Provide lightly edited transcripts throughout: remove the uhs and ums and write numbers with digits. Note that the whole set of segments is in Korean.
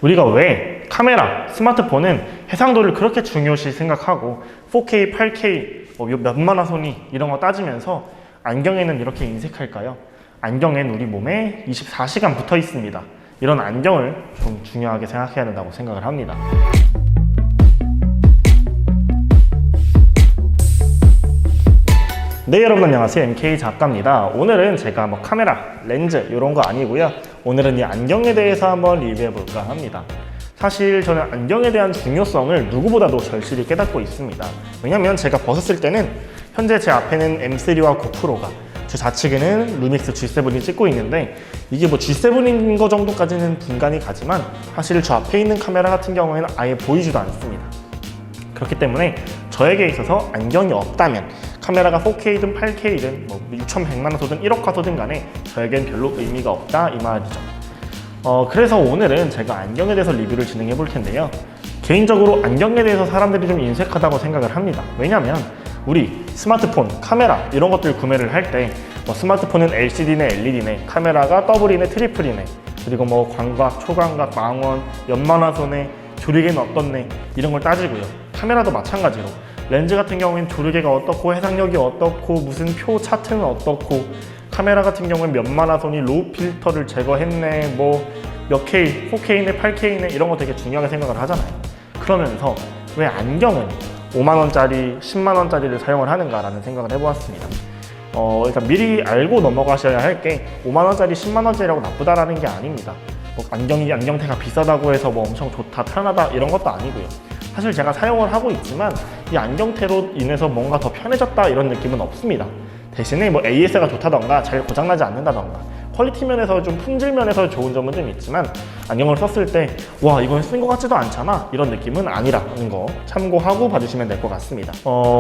우리가 왜 카메라, 스마트폰은 해상도를 그렇게 중요시 생각하고 4K, 8K, 몇만 화소니 이런 거 따지면서 안경에는 이렇게 인색할까요? 안경엔 우리 몸에 24시간 붙어 있습니다. 이런 안경을 좀 중요하게 생각해야 된다고 생각을 합니다. 네, 여러분 안녕하세요. MK 작가입니다. 오늘은 제가 카메라, 렌즈 이런 거 아니고요. 오늘은 이 안경에 대해서 한번 리뷰해 볼까 합니다. 사실 저는 안경에 대한 중요성을 누구보다도 절실히 깨닫고 있습니다. 왜냐면 제가 벗었을 때는 현재 제 앞에는 M3와 고프로가, 제 좌측에는 루믹스 G7이 찍고 있는데 이게 G7인 거 정도까지는 분간이 가지만 사실 저 앞에 있는 카메라 같은 경우에는 아예 보이지도 않습니다. 그렇기 때문에 저에게 있어서 안경이 없다면 카메라가 4K든 8K든 6100만 화소든 1억 화소든 간에 저에겐 별로 의미가 없다 이 말이죠. 그래서 오늘은 제가 안경에 대해서 리뷰를 진행해 볼 텐데요. 개인적으로 안경에 대해서 사람들이 좀 인색하다고 생각을 합니다. 왜냐면 우리 스마트폰, 카메라 이런 것들 구매를 할 때 스마트폰은 LCD네 LED네, 카메라가 더블이네 트리플이네, 그리고 광각, 초광각, 망원, 연만화소네, 조리개는 어떻네 이런 걸 따지고요. 카메라도 마찬가지로 렌즈 같은 경우에는 조리개가 어떻고 해상력이 어떻고 무슨 표 차트는 어떻고, 카메라 같은 경우는 몇만 화소니 로우 필터를 제거했네, 몇 K, 4K네 8K네 이런 거 되게 중요하게 생각을 하잖아요. 그러면서 왜 안경은 5만원짜리, 10만원짜리를 사용을 하는가라는 생각을 해보았습니다. 일단 미리 알고 넘어가셔야 할 게 5만원짜리, 10만원짜리라고 나쁘다라는 게 아닙니다. 안경테가 비싸다고 해서 엄청 좋다, 편하다 이런 것도 아니고요. 사실 제가 사용을 하고 있지만 이 안경테로 인해서 뭔가 더 편해졌다 이런 느낌은 없습니다. 대신에 AS가 좋다던가 잘 고장나지 않는다던가 퀄리티 면에서 좀 품질 면에서 좋은 점은 좀 있지만 안경을 썼을 때 와 이건 쓴 것 같지도 않잖아 이런 느낌은 아니라는 거 참고하고 봐주시면 될 것 같습니다.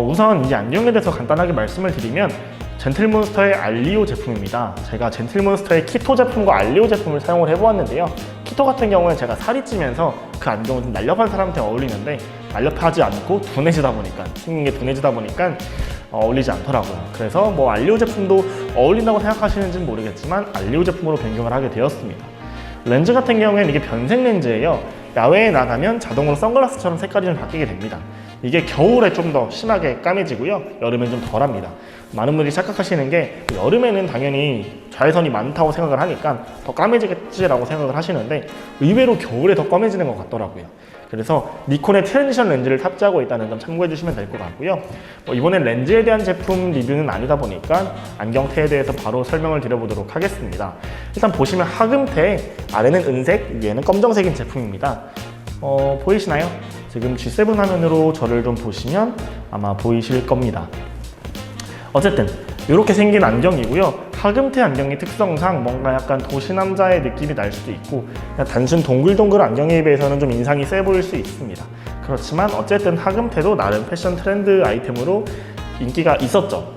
우선 이 안경에 대해서 간단하게 말씀을 드리면 젠틀몬스터의 알리오 제품입니다. 제가 젠틀몬스터의 키토 제품과 알리오 제품을 사용을 해보았는데요. 키토 같은 경우는 제가 살이 찌면서 그 안경은 좀 날렵한 사람한테 어울리는데 날렵하지 않고 둔해지다 보니까, 생긴 게 둔해지다 보니까 어울리지 않더라고요. 그래서 알리오 제품도 어울린다고 생각하시는지는 모르겠지만 알리오 제품으로 변경을 하게 되었습니다. 렌즈 같은 경우에는 이게 변색 렌즈예요. 야외에 나가면 자동으로 선글라스처럼 색깔이 좀 바뀌게 됩니다. 이게 겨울에 좀 더 심하게 까매지고요. 여름엔 좀 덜합니다. 많은 분들이 착각하시는 게 여름에는 당연히 자외선이 많다고 생각을 하니까 더 까매지겠지라고 생각을 하시는데 의외로 겨울에 더 검해지는 것 같더라고요. 그래서 니콘의 트랜지션 렌즈를 탑재하고 있다는 점 참고해 주시면 될 것 같고요. 이번엔 렌즈에 대한 제품 리뷰는 아니다 보니까 안경테에 대해서 바로 설명을 드려보도록 하겠습니다. 일단 보시면 하금테, 아래는 은색, 위에는 검정색인 제품입니다. 보이시나요? 지금 G7 화면으로 저를 좀 보시면 아마 보이실 겁니다. 어쨌든 이렇게 생긴 안경이고요. 하금테 안경의 특성상 뭔가 약간 도시남자의 느낌이 날 수도 있고 그냥 단순 동글동글 안경에 비해서는 좀 인상이 세 보일 수 있습니다. 그렇지만 어쨌든 하금테도 나름 패션 트렌드 아이템으로 인기가 있었죠.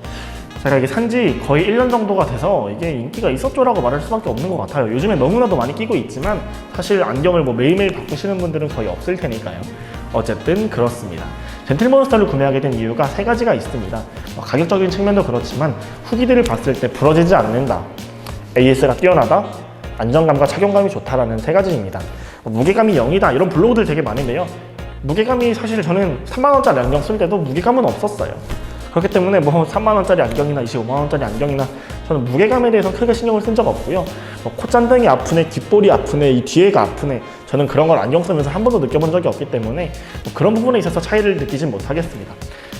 제가 이게 산지 거의 1년 정도가 돼서 이게 인기가 있었죠라고 말할 수밖에 없는 것 같아요. 요즘에 너무나도 많이 끼고 있지만 사실 안경을 매일매일 바꾸시는 분들은 거의 없을 테니까요. 어쨌든 그렇습니다. 젠틀몬스터를 구매하게 된 이유가 세 가지가 있습니다. 가격적인 측면도 그렇지만 후기들을 봤을 때 부러지지 않는다, AS가 뛰어나다, 안정감과 착용감이 좋다라는 세 가지입니다. 무게감이 0이다 이런 블로그들 되게 많은데요. 무게감이 사실 저는 3만원짜리 안경 쓸 때도 무게감은 없었어요. 그렇기 때문에 3만원짜리 안경이나 25만원짜리 안경이나 저는 무게감에 대해서 크게 신경을 쓴 적 없고요. 콧잔등이 아프네, 귓볼이 아프네, 이 뒤에가 아프네, 저는 그런 걸 안경 쓰면서 한 번도 느껴본 적이 없기 때문에 그런 부분에 있어서 차이를 느끼진 못하겠습니다.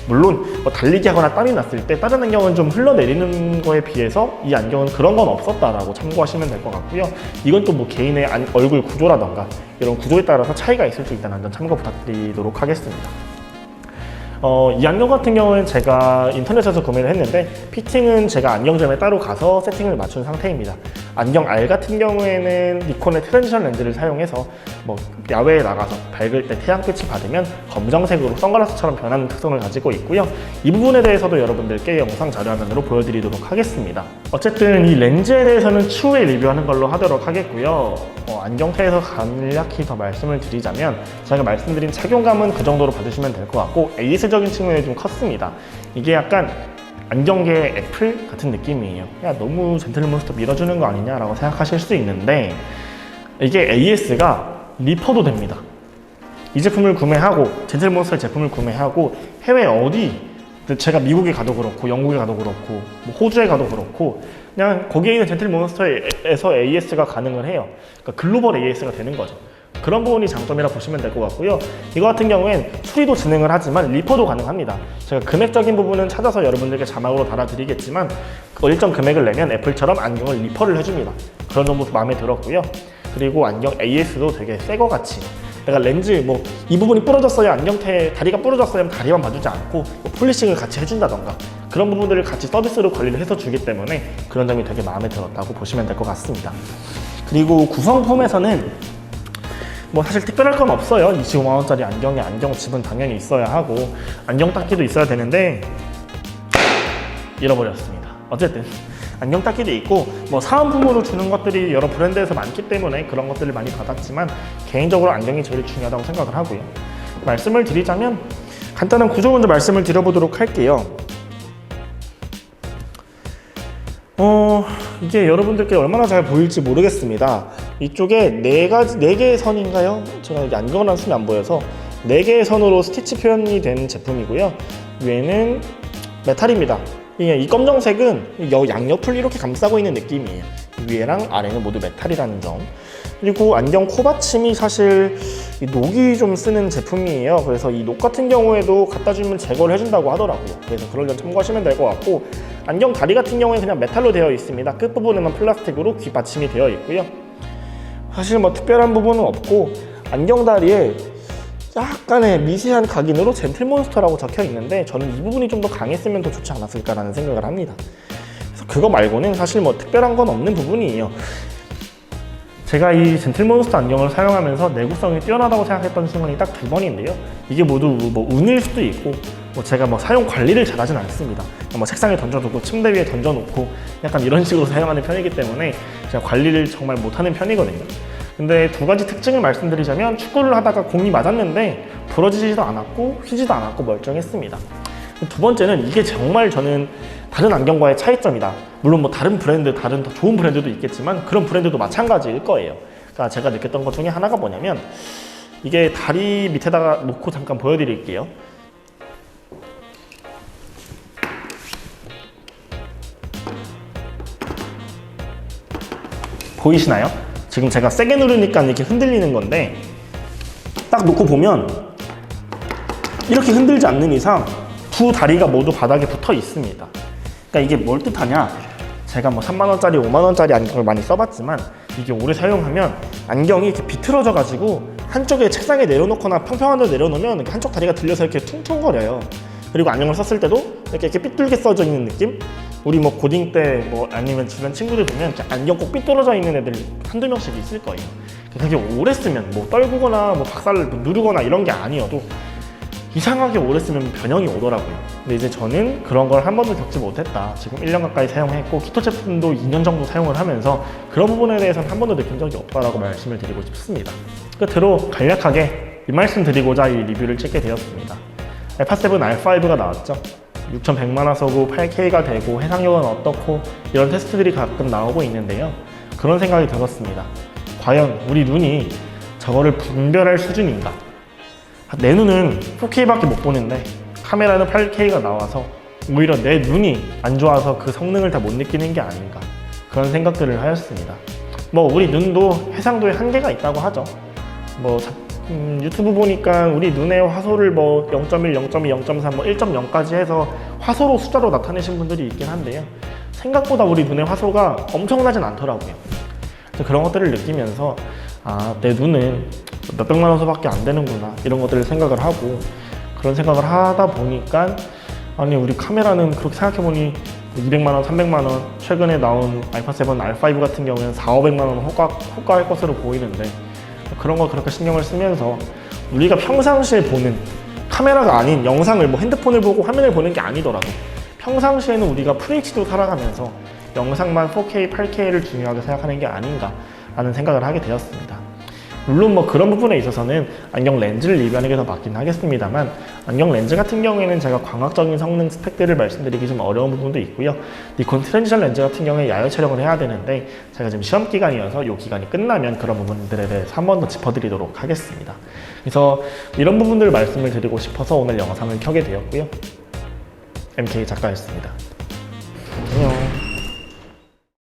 물론 달리기 하거나 땀이 났을 때 다른 안경은 좀 흘러내리는 거에 비해서 이 안경은 그런 건 없었다라고 참고하시면 될 것 같고요. 이건 또 개인의 얼굴 구조라던가 이런 구조에 따라서 차이가 있을 수 있다는 점 참고 부탁드리도록 하겠습니다. 이 안경 같은 경우는 제가 인터넷에서 구매를 했는데 피팅은 제가 안경점에 따로 가서 세팅을 맞춘 상태입니다. 안경 알 같은 경우에는 니콘의 트랜지션 렌즈를 사용해서 야외에 나가서 밝을 때 태양빛을 받으면 검정색으로 선글라스처럼 변하는 특성을 가지고 있고요. 이 부분에 대해서도 여러분들께 영상 자료화면으로 보여드리도록 하겠습니다. 어쨌든 이 렌즈에 대해서는 추후에 리뷰하는 걸로 하도록 하겠고요. 안경테에서 간략히 더 말씀을 드리자면 제가 말씀드린 착용감은 그 정도로 봐주시면 될 것 같고 AS적인 측면이 좀 컸습니다. 이게 약간 안경계의 애플 같은 느낌이에요. 야, 너무 젠틀몬스터 밀어주는 거 아니냐라고 생각하실 수 있는데 이게 AS가 리퍼도 됩니다. 이 제품을 구매하고 젠틀몬스터의 제품을 구매하고 해외 어디, 제가 미국에 가도 그렇고 영국에 가도 그렇고 뭐 호주에 가도 그렇고 그냥 거기에 있는 젠틀몬스터에서 AS가 가능을 해요. 그러니까 글로벌 AS가 되는 거죠. 그런 부분이 장점이라 보시면 될 것 같고요. 이거 같은 경우엔 수리도 진행을 하지만 리퍼도 가능합니다. 제가 금액적인 부분은 찾아서 여러분들께 자막으로 달아드리겠지만 일정 금액을 내면 애플처럼 안경을 리퍼를 해줍니다. 그런 점도 마음에 들었고요. 그리고 안경 AS도 되게 새 거 같이, 내가 렌즈 뭐 이 부분이 부러졌어요, 안경테 다리가 부러졌어요 하면 다리만 봐주지 않고 뭐 폴리싱을 같이 해준다던가 그런 부분들을 같이 서비스로 관리를 해서 주기 때문에 그런 점이 되게 마음에 들었다고 보시면 될 것 같습니다. 그리고 구성품에서는 뭐 사실 특별할 건 없어요. 25만원짜리 안경에 안경칩은 당연히 있어야 하고 안경 닦기도 있어야 되는데 잃어버렸습니다. 어쨌든 안경 닦기도 있고 뭐 사은품으로 주는 것들이 여러 브랜드에서 많기 때문에 그런 것들을 많이 받았지만 개인적으로 안경이 제일 중요하다고 생각을 하고요. 말씀을 드리자면 간단한 구조 먼저 말씀을 드려보도록 할게요. 이게 여러분들께 얼마나 잘 보일지 모르겠습니다. 이쪽에 네 개의 선인가요? 제가 여기 안경을 안 쓰면 안 보여서 4개의 선으로 스티치 표현이 된 제품이고요. 위에는 메탈입니다. 이 검정색은 양옆을 이렇게 감싸고 있는 느낌이에요. 위에랑 아래는 모두 메탈이라는 점. 그리고 안경 코받침이 사실 녹이 좀 쓰는 제품이에요. 그래서 이 녹 같은 경우에도 갖다 주면 제거를 해준다고 하더라고요. 그래서 그런 점 참고하시면 될 것 같고, 안경 다리 같은 경우에 그냥 메탈로 되어 있습니다. 끝부분에만 플라스틱으로 귀 받침이 되어 있고요. 사실 뭐 특별한 부분은 없고, 안경 다리에 약간의 미세한 각인으로 젠틀몬스터라고 적혀 있는데 저는 이 부분이 좀 더 강했으면 더 좋지 않았을까라는 생각을 합니다. 그래서 그거 말고는 사실 뭐 특별한 건 없는 부분이에요. 제가 이 젠틀몬스터 안경을 사용하면서 내구성이 뛰어나다고 생각했던 순간이 딱 2번인데요. 이게 모두 뭐 운일 수도 있고, 뭐 제가 뭐 사용 관리를 잘하진 않습니다. 뭐 책상에 던져두고 침대 위에 던져놓고 약간 이런 식으로 사용하는 편이기 때문에 제가 관리를 정말 못하는 편이거든요. 근데 2가지 특징을 말씀드리자면, 축구를 하다가 공이 맞았는데 부러지지도 않았고 휘지도 않았고 멀쩡했습니다. 2번째는 이게 정말 저는 다른 안경과의 차이점이다. 물론 뭐 다른 브랜드, 다른 더 좋은 브랜드도 있겠지만 그런 브랜드도 마찬가지일 거예요. 그러니까 제가 느꼈던 것 중에 하나가 뭐냐면, 이게 다리 밑에다가 놓고 잠깐 보여드릴게요. 보이시나요? 지금 제가 세게 누르니까 이렇게 흔들리는 건데, 딱 놓고 보면 이렇게 흔들지 않는 이상 2 다리가 모두 바닥에 붙어 있습니다. 그러니까 이게 뭘 뜻하냐, 제가 뭐 3만원짜리 5만원짜리 안경을 많이 써봤지만 이게 오래 사용하면 안경이 이렇게 비틀어져 가지고 한쪽에 책상에 내려놓거나 평평한 데 내려놓으면 한쪽 다리가 들려서 이렇게 퉁퉁거려요. 그리고 안경을 썼을 때도 이렇게 삐뚤게 써져 있는 느낌? 우리 뭐 고딩 때 뭐 아니면 주변 친구들 보면 안경 꼭 삐뚤어져 있는 애들 한두 명씩 있을 거예요. 그게 오래 쓰면 뭐 떨구거나 뭐 박살을 누르거나 이런 게 아니어도 이상하게 오래 쓰면 변형이 오더라고요. 근데 이제 저는 그런 걸 한 번도 겪지 못했다. 지금 1년 가까이 사용했고 키토 제품도 2년 정도 사용을 하면서 그런 부분에 대해서는 한 번도 느낀 적이 없다라고 말씀을 드리고 싶습니다. 끝으로 간략하게 이 말씀 드리고자 이 리뷰를 찍게 되었습니다. 알파7 R5가 나왔죠. 6100만화 소고 8K가 되고 해상력은 어떻고 이런 테스트들이 가끔 나오고 있는데요. 그런 생각이 들었습니다. 과연 우리 눈이 저거를 분별할 수준인가? 내 눈은 4K밖에 못 보는데 카메라는 8K가 나와서 오히려 내 눈이 안 좋아서 그 성능을 다 못 느끼는 게 아닌가, 그런 생각들을 하였습니다. 뭐 우리 눈도 해상도에 한계가 있다고 하죠. 뭐 유튜브 보니까 우리 눈의 화소를 뭐 0.1, 0.2, 0.3, 뭐 1.0까지 해서 화소로 숫자로 나타내신 분들이 있긴 한데요. 생각보다 우리 눈의 화소가 엄청나진 않더라고요. 그런 것들을 느끼면서 내 눈은 몇백만 화소밖에 안 되는구나, 이런 것들을 생각을 하고, 그런 생각을 하다 보니까 아니 우리 카메라는 그렇게 생각해보니 200만원, 300만원, 최근에 나온 알파7 R5 같은 경우에는 400~500만원 호가할 것으로 보이는데, 그런 거 그렇게 신경을 쓰면서 우리가 평상시에 보는 카메라가 아닌 영상을 뭐 핸드폰을 보고 화면을 보는 게 아니더라도 평상시에는 우리가 FHD로 살아가면서 영상만 4K, 8K를 중요하게 생각하는 게 아닌가 라는 생각을 하게 되었습니다. 물론 뭐 그런 부분에 있어서는 안경 렌즈를 리뷰하는 게 더 맞긴 하겠습니다만, 안경 렌즈 같은 경우에는 제가 광학적인 성능 스펙들을 말씀드리기 좀 어려운 부분도 있고요. 니콘 트랜지션 렌즈 같은 경우에 야외 촬영을 해야 되는데 제가 지금 시험 기간이어서 이 기간이 끝나면 그런 부분들에 대해서 한 번 더 짚어드리도록 하겠습니다. 그래서 이런 부분들을 말씀을 드리고 싶어서 오늘 영상을 켜게 되었고요. MK 작가였습니다.